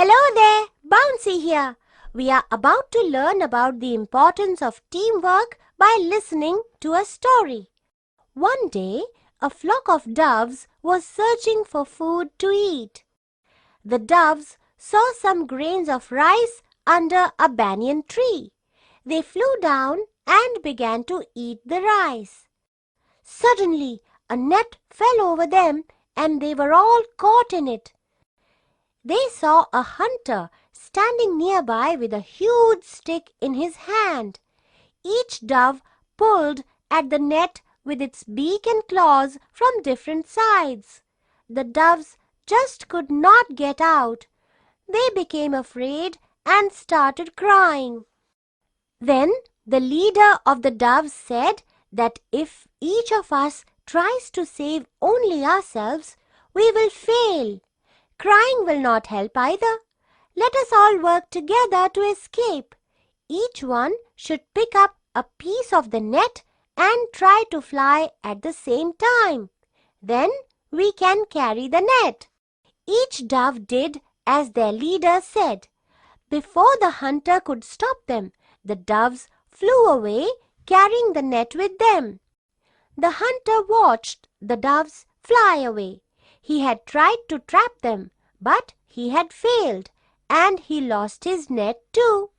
Hello there, Bouncy here. We are about to learn about the importance of teamwork by listening to a story. One day, a flock of doves was searching for food to eat. The doves saw some grains of rice under a banyan tree. They flew down and began to eat the rice. Suddenly, a net fell over them and they were all caught in it. They saw a hunter standing nearby with a huge stick in his hand. Each dove pulled at the net with its beak and claws from different sides. The doves just could not get out. They became afraid and started crying. Then the leader of the doves said that if each of us tries to save only ourselves, we will fail. Crying will not help either. Let us all work together to escape. Each one should pick up a piece of the net and try to fly at the same time. Then we can carry the net. Each dove did as their leader said. Before the hunter could stop them, the doves flew away, carrying the net with them. The hunter watched the doves fly away. He had tried to trap them, but he had failed, and he lost his net too.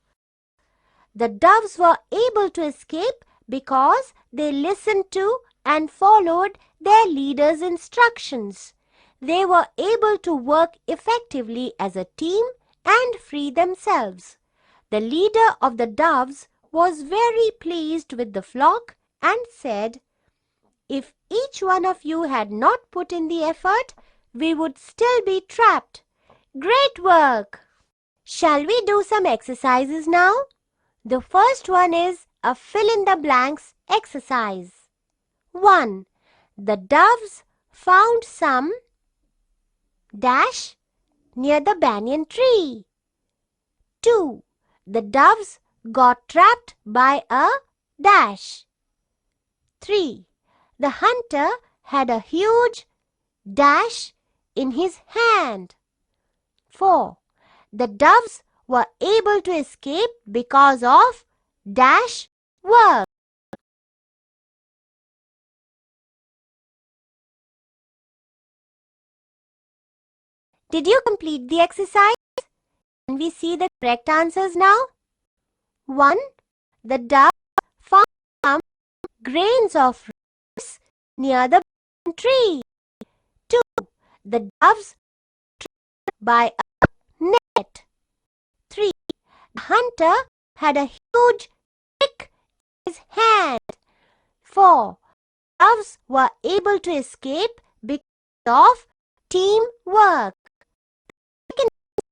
The doves were able to escape because they listened to and followed their leader's instructions. They were able to work effectively as a team and free themselves. The leader of the doves was very pleased with the flock and said, "If each one of you had not put in the effort, we would still be trapped. Great work!" Shall we do some exercises now? The first one is a fill-in-the-blanks exercise. 1. The doves found some dash near the banyan tree. 2. The doves got trapped by a dash. 3. The hunter had a huge dash in his hand. 4. The doves were able to escape because of dash work. Did you complete the exercise? Can we see the correct answers now? 1. The dove found some grains of rice near the tree. 2. The doves were trapped by a net. 3. The hunter had a huge stick in his hand. 4. Doves were able to escape because of teamwork. The second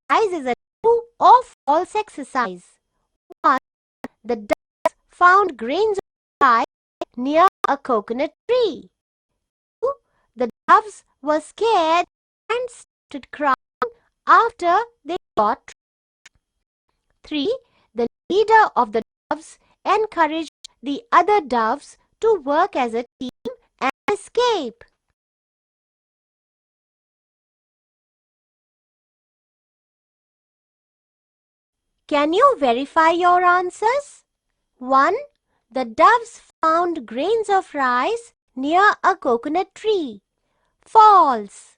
exercise is a true or false exercise. 1. The doves found grains of rice near a coconut tree. 2. The doves were scared and started crying after they got trapped. 3. The leader of the doves encouraged the other doves to work as a team and escape. Can you verify your answers? 1. The doves found grains of rice near a coconut tree. False.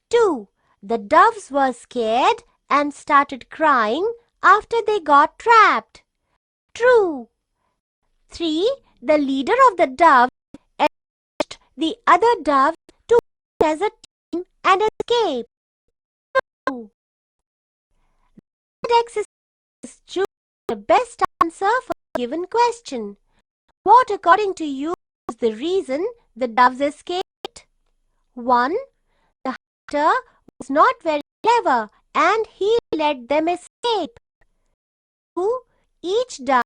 2. The doves were scared and started crying after they got trapped. True. 3. The leader of the doves encouraged the other doves to work as a team and escape. True. That exercise is choose the best answer for a given question. What, according to you, is the reason the doves escaped? 1. The hunter was not very clever and he let them escape. 2. Each dove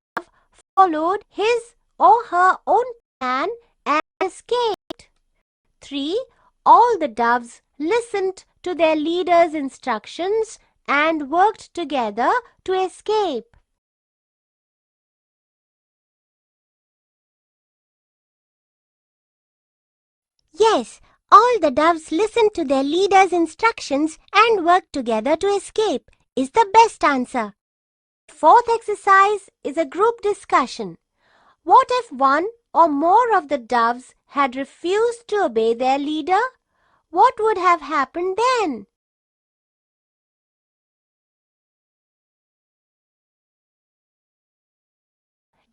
followed his or her own plan and escaped. 3. All the doves listened to their leader's instructions and worked together to escape. Yes, all the doves listened to their leader's instructions and worked together to escape. is the best answer. Fourth exercise is a group discussion. What if one or more of the doves had refused to obey their leader? What would have happened then?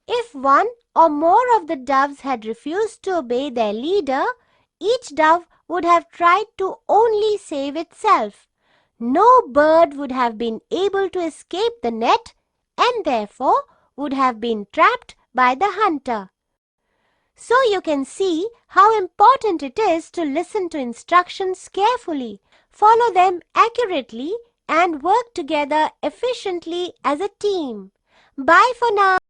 If one or more of the doves had refused to obey their leader, each dove would have tried to only save itself. No bird would have been able to escape the net and therefore would have been trapped by the hunter. So you can see how important it is to listen to instructions carefully, follow them accurately, and work together efficiently as a team. Bye for now.